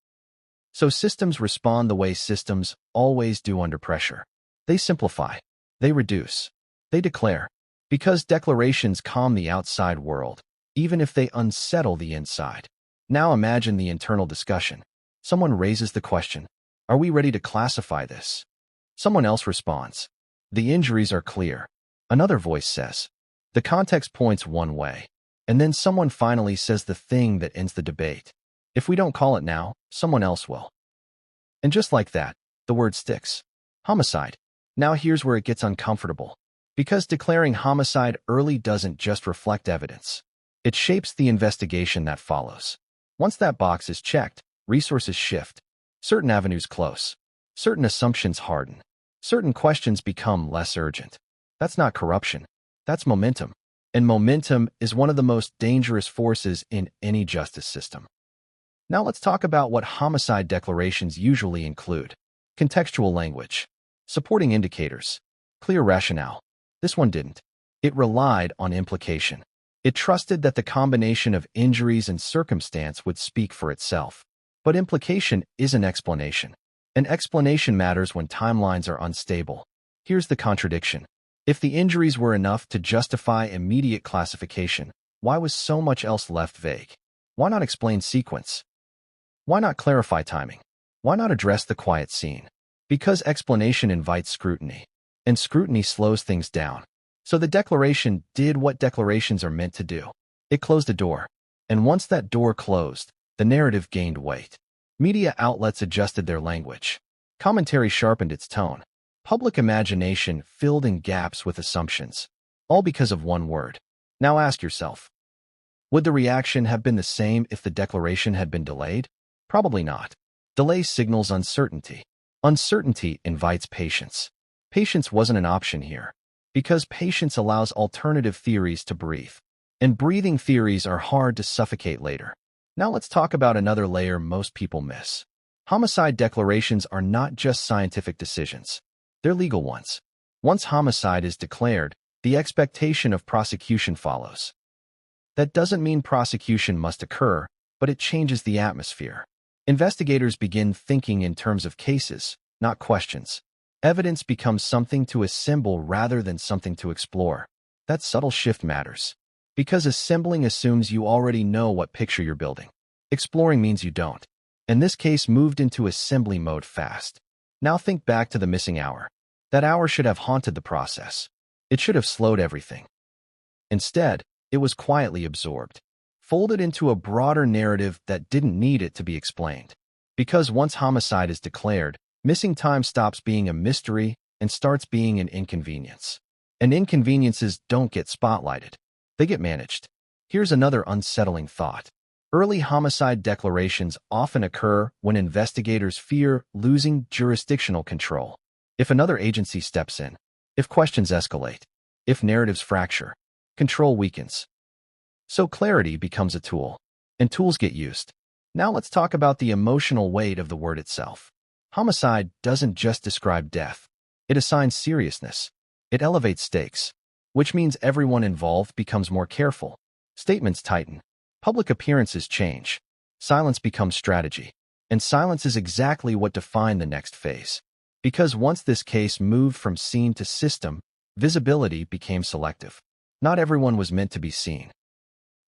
So systems respond the way systems always do under pressure. They simplify. They reduce. They declare. Because declarations calm the outside world, even if they unsettle the inside. Now imagine the internal discussion. Someone raises the question, are we ready to classify this? Someone else responds, the injuries are clear. Another voice says, the context points one way. And then someone finally says the thing that ends the debate. If we don't call it now, someone else will. And just like that, the word sticks. Homicide. Now here's where it gets uncomfortable. Because declaring homicide early doesn't just reflect evidence. It shapes the investigation that follows. Once that box is checked, resources shift. Certain avenues close. Certain assumptions harden. Certain questions become less urgent. That's not corruption. That's momentum. And momentum is one of the most dangerous forces in any justice system. Now let's talk about what homicide declarations usually include. Contextual language. Supporting indicators. Clear rationale. This one didn't. It relied on implication. It trusted that the combination of injuries and circumstance would speak for itself. But implication is an explanation. An explanation matters when timelines are unstable. Here's the contradiction. If the injuries were enough to justify immediate classification, why was so much else left vague? Why not explain sequence? Why not clarify timing? Why not address the quiet scene? Because explanation invites scrutiny, and scrutiny slows things down. So the declaration did what declarations are meant to do. It closed a door, and once that door closed, the narrative gained weight. Media outlets adjusted their language. Commentary sharpened its tone. Public imagination filled in gaps with assumptions, all because of one word. Now ask yourself, would the reaction have been the same if the declaration had been delayed? Probably not. Delay signals uncertainty. Uncertainty invites patience. Patience wasn't an option here, because patience allows alternative theories to breathe. And breathing theories are hard to suffocate later. Now let's talk about another layer most people miss. Homicide declarations are not just scientific decisions. They're legal ones. Once homicide is declared, the expectation of prosecution follows. That doesn't mean prosecution must occur, but it changes the atmosphere. Investigators begin thinking in terms of cases, not questions. Evidence becomes something to assemble rather than something to explore. That subtle shift matters, because assembling assumes you already know what picture you're building. Exploring means you don't. And this case moved into assembly mode fast. Now think back to the missing hour. That hour should have haunted the process. It should have slowed everything. Instead, it was quietly absorbed, folded into a broader narrative that didn't need it to be explained. Because once homicide is declared, missing time stops being a mystery and starts being an inconvenience. And inconveniences don't get spotlighted. They get managed. Here's another unsettling thought. Early homicide declarations often occur when investigators fear losing jurisdictional control. If another agency steps in, if questions escalate, if narratives fracture, control weakens. So clarity becomes a tool, and tools get used. Now let's talk about the emotional weight of the word itself. Homicide doesn't just describe death. It assigns seriousness. It elevates stakes, which means everyone involved becomes more careful. Statements tighten. Public appearances change. Silence becomes strategy. And silence is exactly what defined the next phase. Because once this case moved from scene to system, visibility became selective. Not everyone was meant to be seen.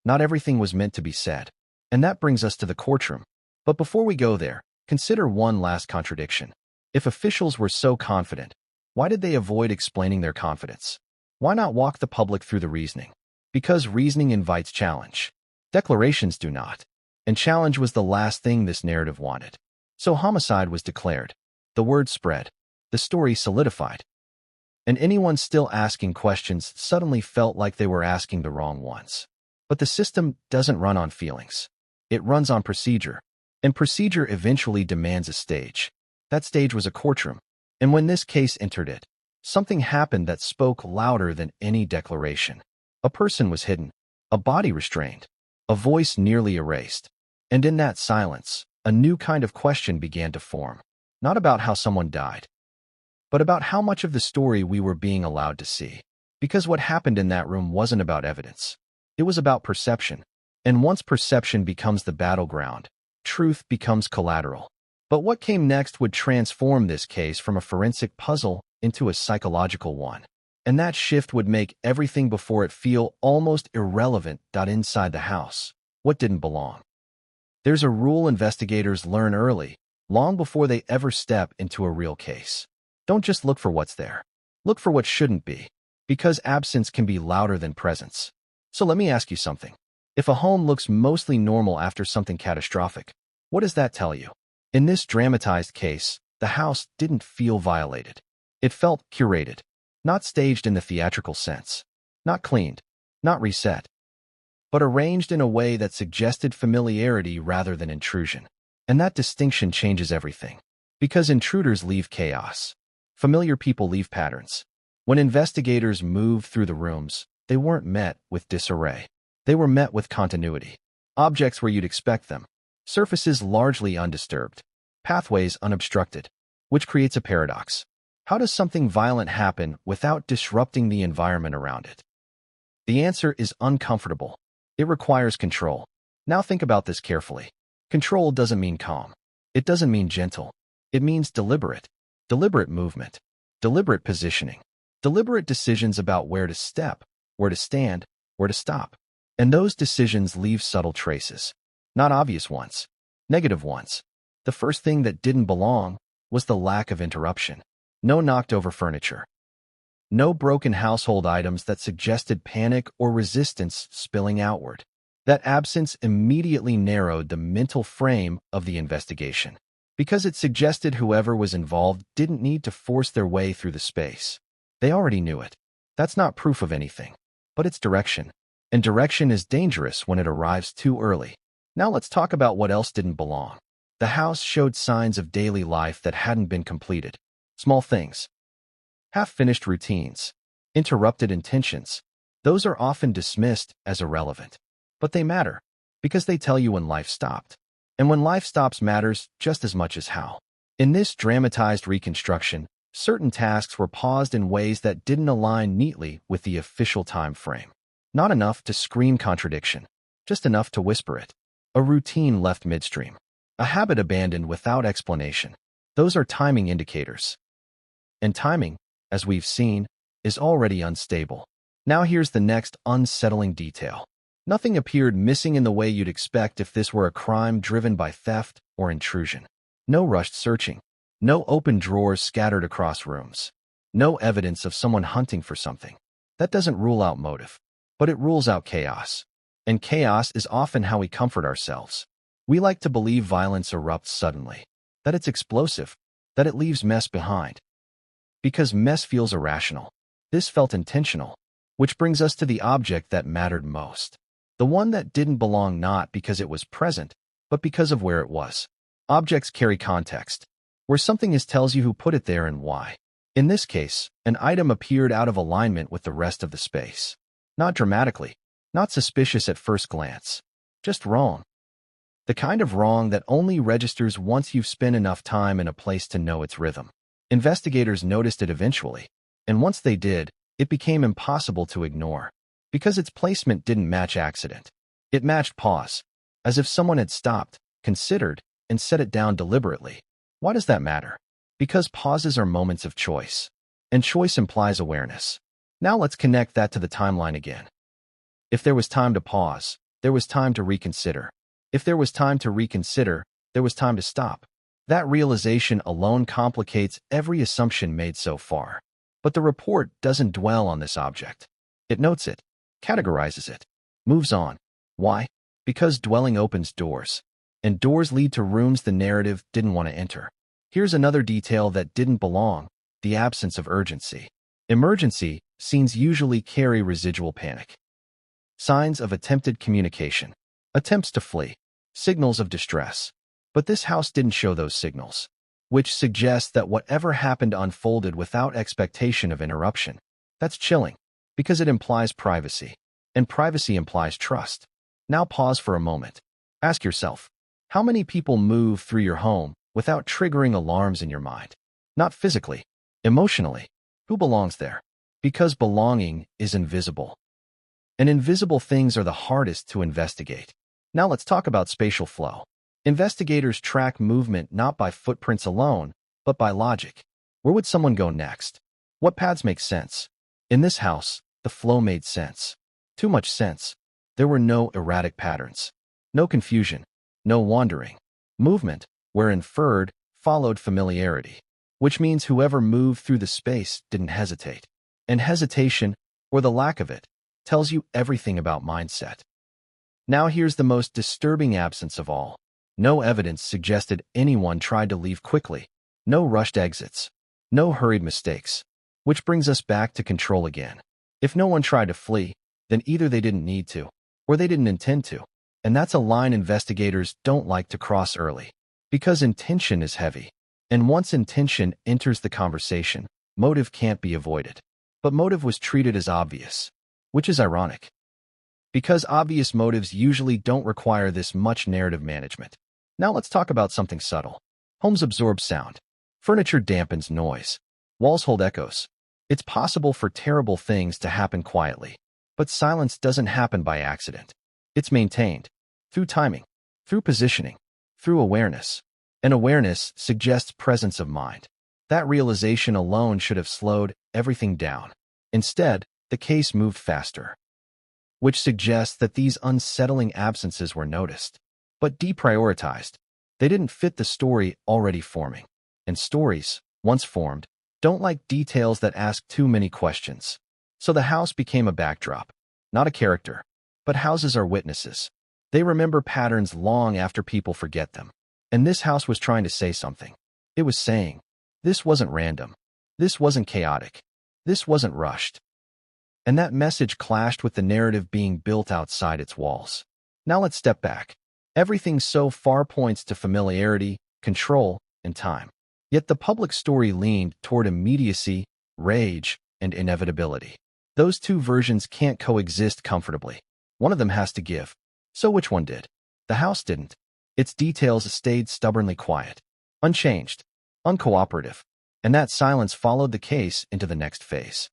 Not everything was meant to be said. And that brings us to the courtroom. But before we go there, consider one last contradiction. If officials were so confident, why did they avoid explaining their confidence? Why not walk the public through the reasoning? Because reasoning invites challenge. Declarations do not. And challenge was the last thing this narrative wanted. So homicide was declared. The word spread. The story solidified. And anyone still asking questions suddenly felt like they were asking the wrong ones. But the system doesn't run on feelings. It runs on procedure. And procedure eventually demands a stage. That stage was a courtroom. And when this case entered it, something happened that spoke louder than any declaration. A person was hidden, a body restrained, a voice nearly erased. And in that silence, a new kind of question began to form. Not about how someone died, but about how much of the story we were being allowed to see. Because what happened in that room wasn't about evidence. It was about perception. And once perception becomes the battleground, truth becomes collateral. But what came next would transform this case from a forensic puzzle into a psychological one. And that shift would make everything before it feel almost irrelevant. Inside the house, what didn't belong? There's a rule investigators learn early, long before they ever step into a real case. Don't just look for what's there. Look for what shouldn't be, because absence can be louder than presence. So let me ask you something. If a home looks mostly normal after something catastrophic, what does that tell you? In this dramatized case, the house didn't feel violated. It felt curated, not staged in the theatrical sense, not cleaned, not reset, but arranged in a way that suggested familiarity rather than intrusion. And that distinction changes everything. Because intruders leave chaos. Familiar people leave patterns. When investigators moved through the rooms, they weren't met with disarray. They were met with continuity. Objects where you'd expect them. Surfaces largely undisturbed. Pathways unobstructed. Which creates a paradox. How does something violent happen without disrupting the environment around it? The answer is uncomfortable. It requires control. Now think about this carefully. Control doesn't mean calm. It doesn't mean gentle. It means deliberate. Deliberate movement. Deliberate positioning. Deliberate decisions about where to step, where to stand, where to stop. And those decisions leave subtle traces. Not obvious ones. Negative ones. The first thing that didn't belong was the lack of interruption. No knocked-over furniture. No broken household items that suggested panic or resistance spilling outward. That absence immediately narrowed the mental frame of the investigation, because it suggested whoever was involved didn't need to force their way through the space. They already knew it. That's not proof of anything, but it's direction. And direction is dangerous when it arrives too early. Now let's talk about what else didn't belong. The house showed signs of daily life that hadn't been completed. Small things. Half-finished routines. Interrupted intentions. Those are often dismissed as irrelevant. But they matter, because they tell you when life stopped. And when life stops matters just as much as how. In this dramatized reconstruction, certain tasks were paused in ways that didn't align neatly with the official time frame. Not enough to scream contradiction, just enough to whisper it. A routine left midstream. A habit abandoned without explanation. Those are timing indicators. And timing, as we've seen, is already unstable. Now here's the next unsettling detail. Nothing appeared missing in the way you'd expect if this were a crime driven by theft or intrusion. No rushed searching. No open drawers scattered across rooms. No evidence of someone hunting for something. That doesn't rule out motive, but it rules out chaos. And chaos is often how we comfort ourselves. We like to believe violence erupts suddenly, that it's explosive, that it leaves mess behind. Because mess feels irrational. This felt intentional, which brings us to the object that mattered most. The one that didn't belong not because it was present, but because of where it was. Objects carry context. Where something is tells you who put it there and why. In this case, an item appeared out of alignment with the rest of the space. Not dramatically, not suspicious at first glance, just wrong. The kind of wrong that only registers once you've spent enough time in a place to know its rhythm. Investigators noticed it eventually, and once they did, it became impossible to ignore. Because its placement didn't match accident. It matched pause, as if someone had stopped, considered, and set it down deliberately. Why does that matter? Because pauses are moments of choice, and choice implies awareness. Now let's connect that to the timeline again. If there was time to pause, there was time to reconsider. If there was time to reconsider, there was time to stop. That realization alone complicates every assumption made so far. But the report doesn't dwell on this object. It notes it, categorizes it, moves on. Why? Because dwelling opens doors, and doors lead to rooms the narrative didn't want to enter. Here's another detail that didn't belong: the absence of urgency. Emergency scenes usually carry residual panic. Signs of attempted communication, attempts to flee, signals of distress. But this house didn't show those signals, which suggests that whatever happened unfolded without expectation of interruption. That's chilling, because it implies privacy, and privacy implies trust. Now pause for a moment. Ask yourself, how many people move through your home without triggering alarms in your mind? Not physically, emotionally. Who belongs there? Because belonging is invisible. And invisible things are the hardest to investigate. Now let's talk about spatial flow. Investigators track movement not by footprints alone, but by logic. Where would someone go next? What paths make sense? In this house, the flow made sense. Too much sense. There were no erratic patterns. No confusion. No wandering. Movement, where inferred, followed familiarity. Which means whoever moved through the space didn't hesitate. And hesitation, or the lack of it, tells you everything about mindset. Now here's the most disturbing absence of all. No evidence suggested anyone tried to leave quickly. No rushed exits. No hurried mistakes. Which brings us back to control again. If no one tried to flee, then either they didn't need to, or they didn't intend to. And that's a line investigators don't like to cross early. Because intention is heavy. And once intention enters the conversation, motive can't be avoided. But motive was treated as obvious, which is ironic. Because obvious motives usually don't require this much narrative management. Now let's talk about something subtle. Homes absorb sound. Furniture dampens noise. Walls hold echoes. It's possible for terrible things to happen quietly. But silence doesn't happen by accident. It's maintained. Through timing. Through positioning. Through awareness. And awareness suggests presence of mind. That realization alone should have slowed everything down. Instead, the case moved faster. Which suggests that these unsettling absences were noticed, but deprioritized. They didn't fit the story already forming. And stories, once formed, don't like details that ask too many questions. So the house became a backdrop, not a character. But houses are witnesses. They remember patterns long after people forget them. And this house was trying to say something. It was saying, this wasn't random. This wasn't chaotic. This wasn't rushed. And that message clashed with the narrative being built outside its walls. Now let's step back. Everything so far points to familiarity, control, and time. Yet the public story leaned toward immediacy, rage, and inevitability. Those two versions can't coexist comfortably. One of them has to give. So which one did? The house didn't. Its details stayed stubbornly quiet, unchanged, uncooperative, and that silence followed the case into the next phase.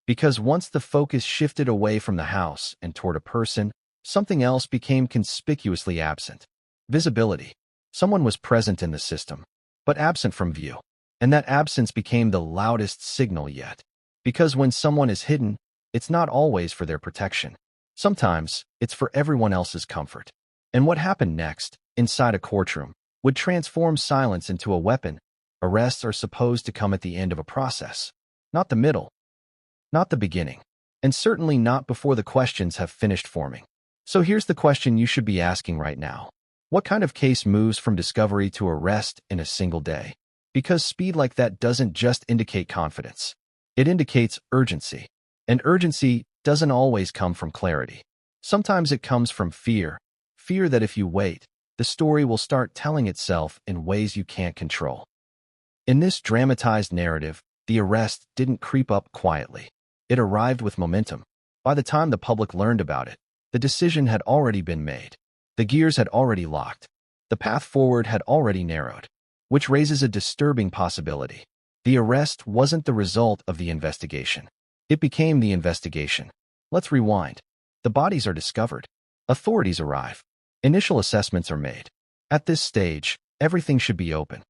Because once the focus shifted away from the house and toward a person, something else became conspicuously absent. Visibility. Someone was present in the system, but absent from view. And that absence became the loudest signal yet. Because when someone is hidden, it's not always for their protection. Sometimes, it's for everyone else's comfort. And what happened next, inside a courtroom, would transform silence into a weapon. Arrests are supposed to come at the end of a process, not the middle, not the beginning, and certainly not before the questions have finished forming. So here's the question you should be asking right now. What kind of case moves from discovery to arrest in a single day? Because speed like that doesn't just indicate confidence. It indicates urgency. And urgency doesn't always come from clarity. Sometimes it comes from fear. Fear that if you wait, the story will start telling itself in ways you can't control. In this dramatized narrative, the arrest didn't creep up quietly. It arrived with momentum. By the time the public learned about it, the decision had already been made. The gears had already locked. The path forward had already narrowed. Which raises a disturbing possibility. The arrest wasn't the result of the investigation. It became the investigation. Let's rewind. The bodies are discovered. Authorities arrive. Initial assessments are made. At this stage, everything should be open.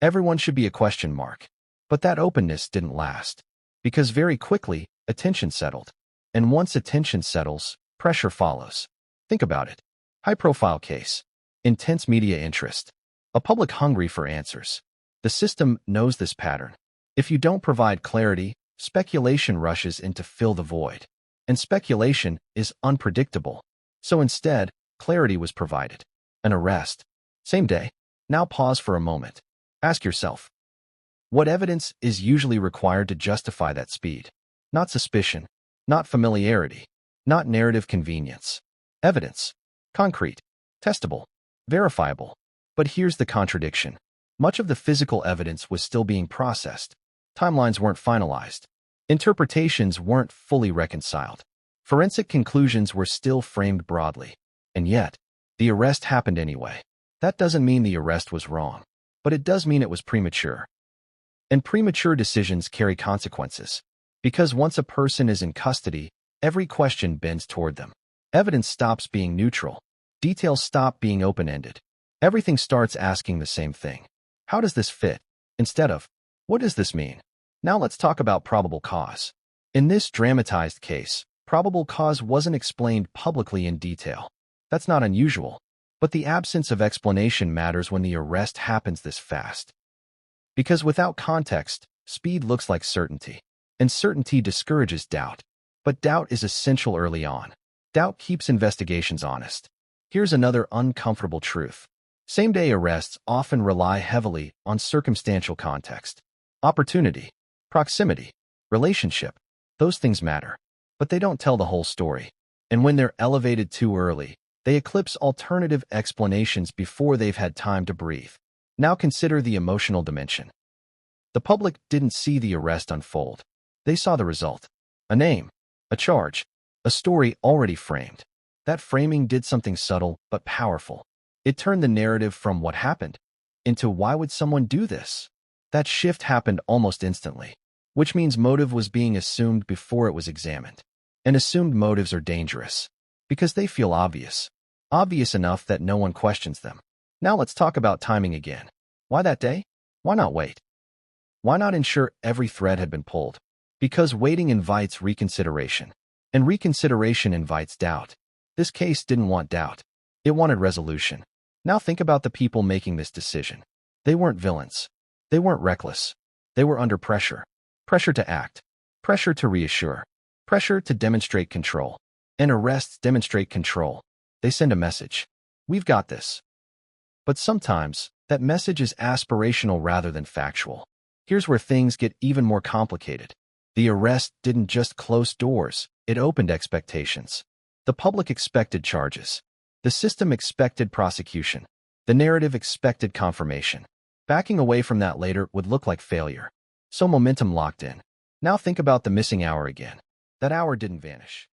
Everyone should be a question mark. But that openness didn't last. Because very quickly, attention settled. And once attention settles, pressure follows. Think about it. High-profile case. Intense media interest. A public hungry for answers. The system knows this pattern. If you don't provide clarity, speculation rushes in to fill the void. And speculation is unpredictable. So instead, clarity was provided. An arrest. Same day. Now pause for a moment. Ask yourself, what evidence is usually required to justify that speed? Not suspicion, not familiarity, not narrative convenience. Evidence. Concrete. Testable. Verifiable. But here's the contradiction. Much of the physical evidence was still being processed. Timelines weren't finalized. Interpretations weren't fully reconciled. Forensic conclusions were still framed broadly. And yet, the arrest happened anyway. That doesn't mean the arrest was wrong, but it does mean it was premature. And premature decisions carry consequences. Because once a person is in custody, every question bends toward them. Evidence stops being neutral. Details stop being open-ended. Everything starts asking the same thing. How does this fit? Instead of, what does this mean? Now let's talk about probable cause. In this dramatized case, probable cause wasn't explained publicly in detail. That's not unusual. But the absence of explanation matters when the arrest happens this fast. Because without context, speed looks like certainty. And certainty discourages doubt. But doubt is essential early on. Doubt keeps investigations honest. Here's another uncomfortable truth. Same-day arrests often rely heavily on circumstantial context. Opportunity, proximity, relationship. Those things matter. But they don't tell the whole story. And when they're elevated too early, they eclipse alternative explanations before they've had time to breathe. Now consider the emotional dimension. The public didn't see the arrest unfold. They saw the result. A name, a charge, a story already framed. That framing did something subtle but powerful. It turned the narrative from what happened into why would someone do this? That shift happened almost instantly, which means motive was being assumed before it was examined. And assumed motives are dangerous because they feel obvious. Obvious enough that no one questions them. Now let's talk about timing again. Why that day? Why not wait? Why not ensure every thread had been pulled? Because waiting invites reconsideration. And reconsideration invites doubt. This case didn't want doubt. It wanted resolution. Now think about the people making this decision. They weren't villains. They weren't reckless. They were under pressure. Pressure to act. Pressure to reassure. Pressure to demonstrate control. And arrests demonstrate control. They send a message. We've got this. But sometimes, that message is aspirational rather than factual. Here's where things get even more complicated. The arrest didn't just close doors, it opened expectations. The public expected charges. The system expected prosecution. The narrative expected confirmation. Backing away from that later would look like failure. So momentum locked in. Now think about the missing hour again. That hour didn't vanish.